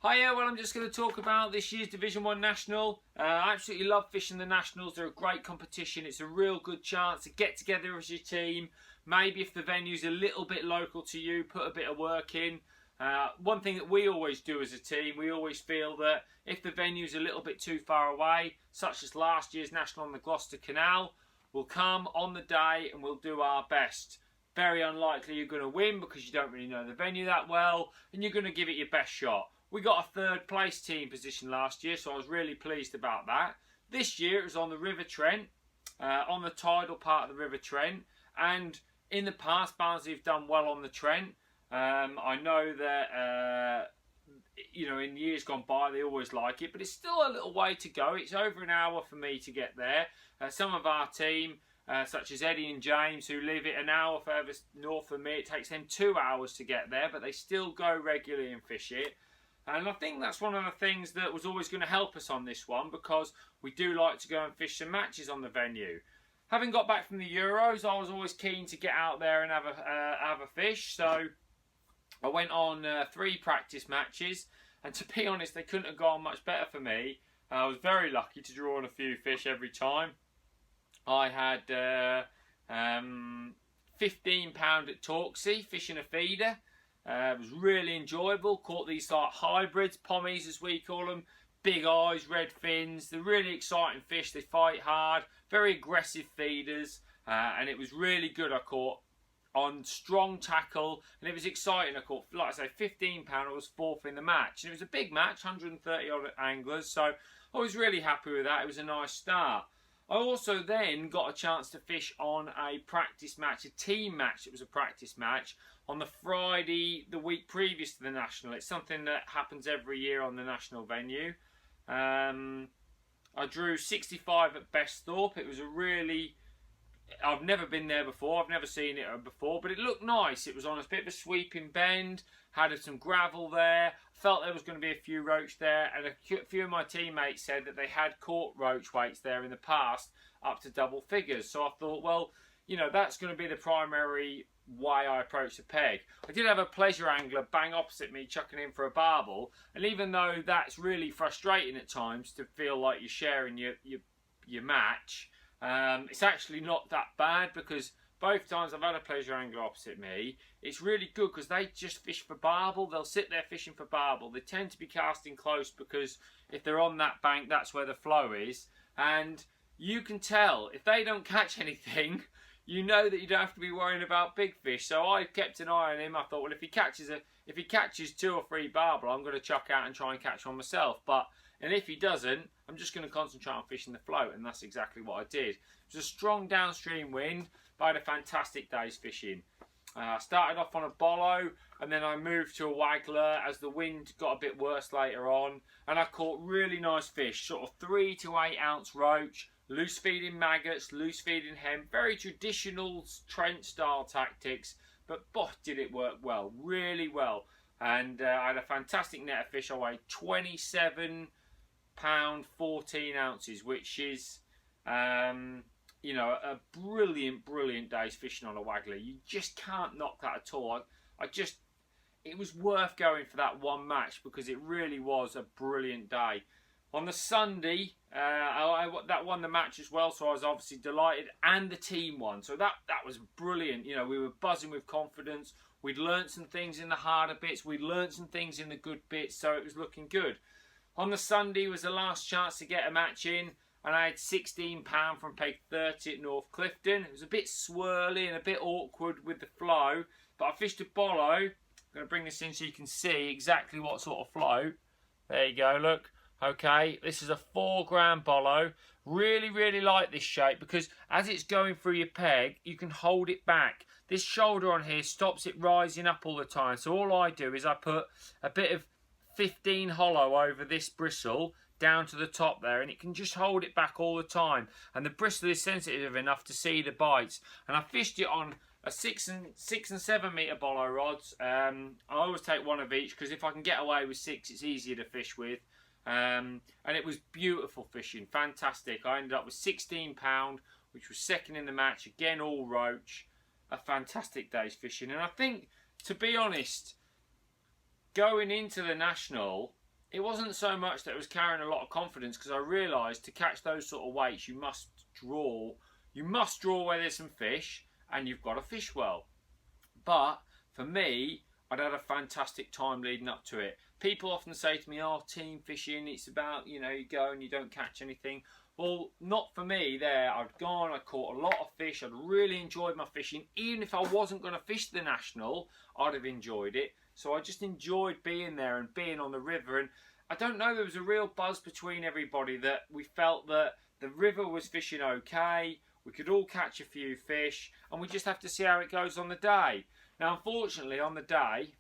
Hiya, well I'm just going to talk about this year's Division 1 National. I absolutely love fishing the Nationals. They're a great competition. It's a real good chance to get together as your team. Maybe if the venue's a little bit local to you, put a bit of work in. One thing that we always do as a team, we always feel that if the venue's a little bit too far away, such as last year's National on the Gloucester Canal, we'll come on the day and we'll do our best. Very unlikely you're going to win because you don't really know the venue that well, and you're going to give it your best shot. We got a third place team position last year, so I was really pleased about that. This year it was on the River Trent, on the tidal part of the River Trent, and in the past Barnsley have done well on the Trent. I know that in years gone by they always like it, but it's still a little way to go. It's over an hour for me to get there. Some of our team, such as Eddie and James, who live it an hour further north than me, it takes them 2 hours to get there, but they still go regularly and fish it. And I think that's one of the things that was always going to help us on this one, because we do like to go and fish some matches on the venue. Having got back from the Euros, I was always keen to get out there and have a fish, so I went on 3 practice matches, and to be honest, they couldn't have gone much better for me. I was very lucky to draw on a few fish every time. I had £15 at Torksey, fishing a feeder. It was really enjoyable. Caught these like hybrids, pommies as we call them. Big eyes, red fins. They're really exciting fish. They fight hard. Very aggressive feeders. And it was really good. I caught on strong tackle. And it was exciting. I caught, like I say, £15. I was 4th in the match. And it was a big match, 130 odd anglers. So I was really happy with that. It was a nice start. I also then got a chance to fish on a practice match, a team match. It was a practice match on the Friday the week previous to the National. It's something that happens every year on the National venue. I drew 65 at Besthorpe. It was a really... I've never been there before. I've never seen it before, but it looked nice. It was on a bit of a sweeping bend, had some gravel there. Felt there was going to be a few roach there, and a few of my teammates said that they had caught roach weights there in the past up to double figures. So I thought, well, you know, that's going to be the primary way I approach the peg. I did have a pleasure angler bang opposite me chucking in for a barbel, and even though that's really frustrating at times to feel like you're sharing your match, it's actually not that bad, because both times I've had a pleasure angler opposite me, it's really good because they just fish for barbel. They'll sit there fishing for barbel. They tend to be casting close because if they're on that bank, that's where the flow is. And you can tell if they don't catch anything, you know that you don't have to be worrying about big fish. So I kept an eye on him. I thought, well, if he catches 2 or 3 barbel, I'm going to chuck out and try and catch one myself. And if he doesn't, I'm just going to concentrate on fishing the float, and that's exactly what I did. It was a strong downstream wind, but I had a fantastic day's fishing. I started off on a bollo, and then I moved to a waggler as the wind got a bit worse later on, and I caught really nice fish, sort of 3 to 8 ounce roach, loose feeding maggots, loose feeding hemp, very traditional Trent style tactics, but boy did it work well, really well. And I had a fantastic net of fish. I weighed 27 pound 14 ounces, which is a brilliant day's fishing on a waggler. You just can't knock that at all. It was worth going for that one match because it really was a brilliant day. On the Sunday, that won the match as well, so I was obviously delighted, and the team won, so that was brilliant. You know, we were buzzing with confidence. We'd learnt some things in the harder bits, we'd learnt some things in the good bits, so it was looking good. On the Sunday was the last chance to get a match in, and I had £16 from peg 30 at North Clifton. It was a bit swirly and a bit awkward with the flow, but I fished a bollo. I'm going to bring this in so you can see exactly what sort of flow. There you go, look. Okay, this is a 4 gram bollo. Really like this shape because as it's going through your peg, you can hold it back. This shoulder on here stops it rising up all the time. So all I do is I put a bit of 15 hollow over this bristle down to the top there, and it can just hold it back all the time. And the bristle is sensitive enough to see the bites. And I fished it on a 6 and 7 metre bollo rods. I always take one of each because if I can get away with 6, it's easier to fish with. And it was beautiful fishing, fantastic. I ended up with £16, which was second in the match, again all roach. A fantastic day's fishing, and I think, to be honest, going into the National, it wasn't so much that I was carrying a lot of confidence, because I realised to catch those sort of weights you must draw where there's some fish, and you've got to fish well. But for me, I'd had a fantastic time leading up to it. People often say to me, oh, team fishing, it's about, you go and you don't catch anything. Well, not for me there. I'd gone, I caught a lot of fish, I'd really enjoyed my fishing. Even if I wasn't going to fish the National, I'd have enjoyed it. So I just enjoyed being there and being on the river. And I don't know, there was a real buzz between everybody that we felt that the river was fishing okay, we could all catch a few fish, and we just have to see how it goes on the day. Now, unfortunately, on the day,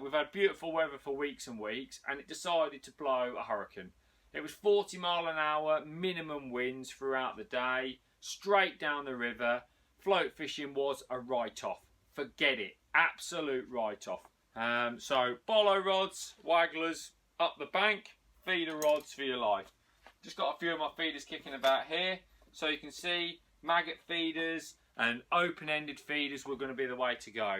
we've had beautiful weather for weeks and weeks, and it decided to blow a hurricane. It was 40 mile an hour minimum winds throughout the day, straight down the river. Float fishing was a write-off. Forget it. Absolute write-off. So, bolo rods, wagglers, up the bank, feeder rods for your life. Just got a few of my feeders kicking about here. So you can see maggot feeders and open-ended feeders were going to be the way to go.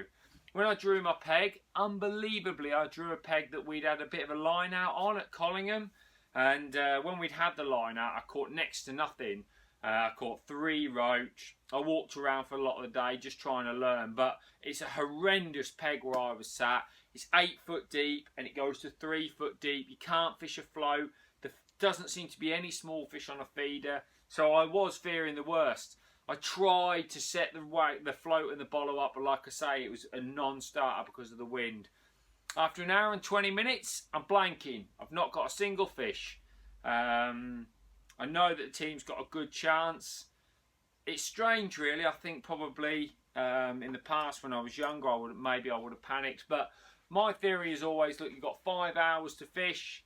When I drew my peg, unbelievably, I drew a peg that we'd had a bit of a line out on at Collingham. And when we'd had the line out, I caught next to nothing. I caught 3 roach. I walked around for a lot of the day just trying to learn. But it's a horrendous peg where I was sat. It's 8 foot deep and it goes to 3 foot deep. You can't fish a float. There doesn't seem to be any small fish on a feeder. So I was fearing the worst. I tried to set the float and the bolo up, but like I say, it was a non-starter because of the wind. After an hour and 20 minutes, I'm blanking. I've not got a single fish. I know that the team's got a good chance. It's strange, really. I think probably in the past when I was younger, I would have panicked. But my theory is always, look, you've got 5 hours to fish.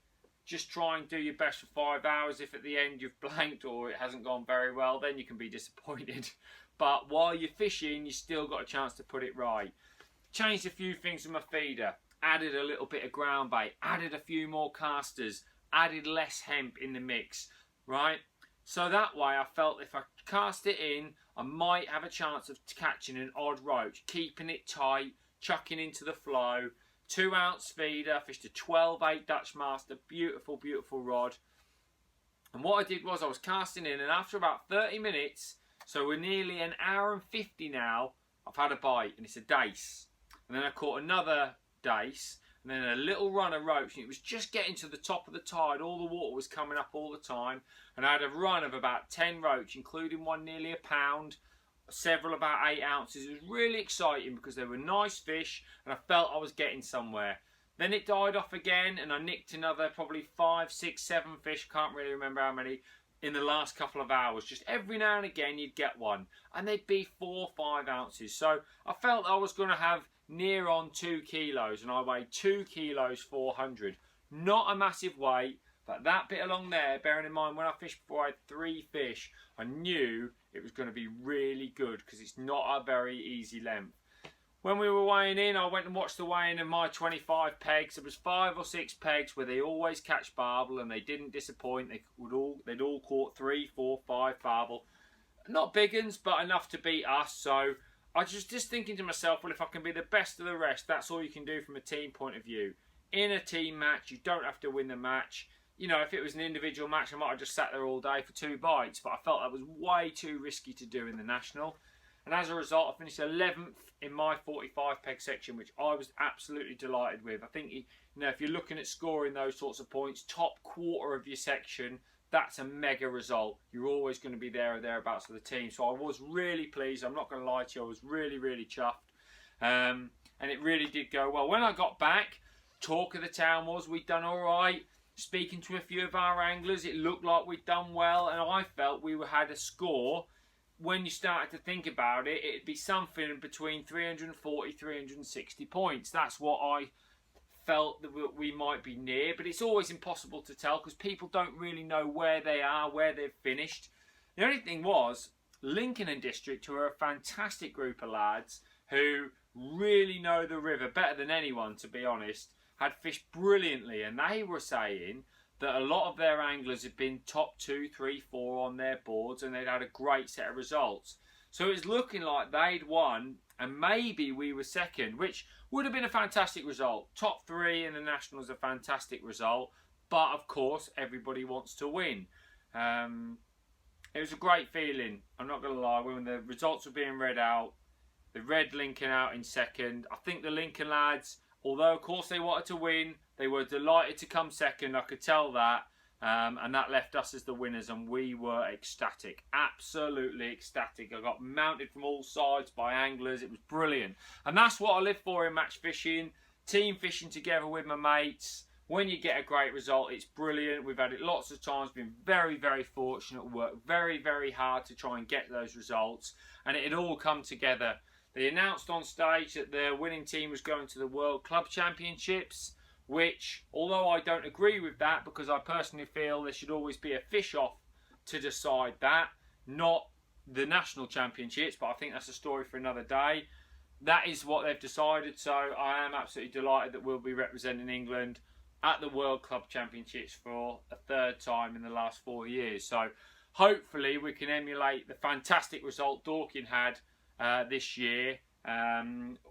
Just try and do your best for 5 hours. If at the end you've blanked or it hasn't gone very well, then you can be disappointed. But while you're fishing, you still got a chance to put it right. Changed a few things with my feeder. Added a little bit of ground bait. Added a few more casters. Added less hemp in the mix. Right? So that way I felt if I cast it in, I might have a chance of catching an odd roach. Keeping it tight. Chucking into the flow. 2 ounce feeder, fished a 12-8 Dutch Master, beautiful, beautiful rod. And what I did was I was casting in, and after about 30 minutes, so we're nearly an hour and 50 now, I've had a bite, and it's a dace. And then I caught another dace, and then a little run of roach, and it was just getting to the top of the tide. All the water was coming up all the time, and I had a run of about 10 roach, including one nearly a pound, several about 8 ounces. It was really exciting because they were nice fish and I felt I was getting somewhere. Then it died off again and I nicked another probably 5, 6, 7 fish, can't really remember how many, in the last couple of hours. Just every now and again you'd get one and they'd be 4 or 5 ounces. So I felt I was going to have near on 2 kilos and I weighed 2 kilos 400. Not a massive weight, but that bit along there, bearing in mind when I fished before I had 3 fish, I knew it was going to be really good because it's not a very easy length. When we were weighing in, I went and watched the weighing of my 25 pegs. There was 5 or 6 pegs where they always catch barbel and they didn't disappoint. They'd all caught 3, 4, 5 barbel. Not big uns, but enough to beat us. So I was just thinking to myself, well, if I can be the best of the rest, that's all you can do from a team point of view. In a team match, you don't have to win the match. You know, if it was an individual match, I might have just sat there all day for 2 bites, but I felt that was way too risky to do in the National. And as a result, I finished 11th in my 45 peg section, which I was absolutely delighted with. I think, you know, if you're looking at scoring those sorts of points, top quarter of your section, that's a mega result. You're always going to be there or thereabouts for the team. So I was really pleased. I'm not going to lie to you. I was really, really chuffed. And it really did go well. When I got back, talk of the town was we'd done all right. Speaking to a few of our anglers, it looked like we'd done well, and I felt we had a score. When you started to think about it, it'd be something between 340, 360 points. That's what I felt that we might be near, but it's always impossible to tell because people don't really know where they are, where they've finished. The only thing was, Lincoln and District, who are a fantastic group of lads who really know the river better than anyone, to be honest, had fished brilliantly, and they were saying that a lot of their anglers had been top 2, 3, 4 on their boards and they'd had a great set of results. So it was looking like they'd won and maybe we were second, which would have been a fantastic result. Top 3 in the Nationals, a fantastic result. But, of course, everybody wants to win. It was a great feeling, I'm not going to lie, when the results were being read out. They read Lincoln out in second. I think the Lincoln lads, although, of course, they wanted to win, they were delighted to come second. I could tell that. And that left us as the winners, and we were ecstatic. Absolutely ecstatic. I got mounted from all sides by anglers. It was brilliant. And that's what I live for in match fishing. Team fishing together with my mates. When you get a great result, it's brilliant. We've had it lots of times. Been very, very fortunate. Worked very, very hard to try and get those results. And it had all come together. They announced on stage that the winning team was going to the World Club Championships, which, although I don't agree with that, because I personally feel there should always be a fish-off to decide that, not the national championships, but I think that's a story for another day. That is what they've decided, so I am absolutely delighted that we'll be representing England at the World Club Championships for a 3rd time in the last 4 years. So hopefully we can emulate the fantastic result Dorking had this year,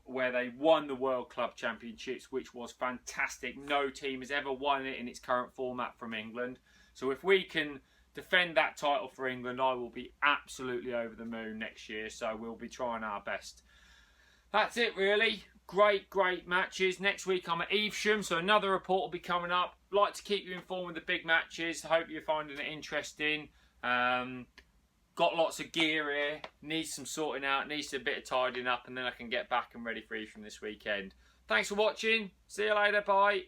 where they won the World Club Championships, which was fantastic. No team has ever won it in its current format from England. So if we can defend that title for England, I will be absolutely over the moon next year. So we'll be trying our best. That's it really. Great matches. Next week I'm at Evesham, so another report will be coming up. Like to keep you informed with the big matches. Hope you're finding it interesting. Got lots of gear here, needs some sorting out, needs a bit of tidying up, and then I can get back and ready for Evesham this weekend. Thanks for watching, see you later, bye.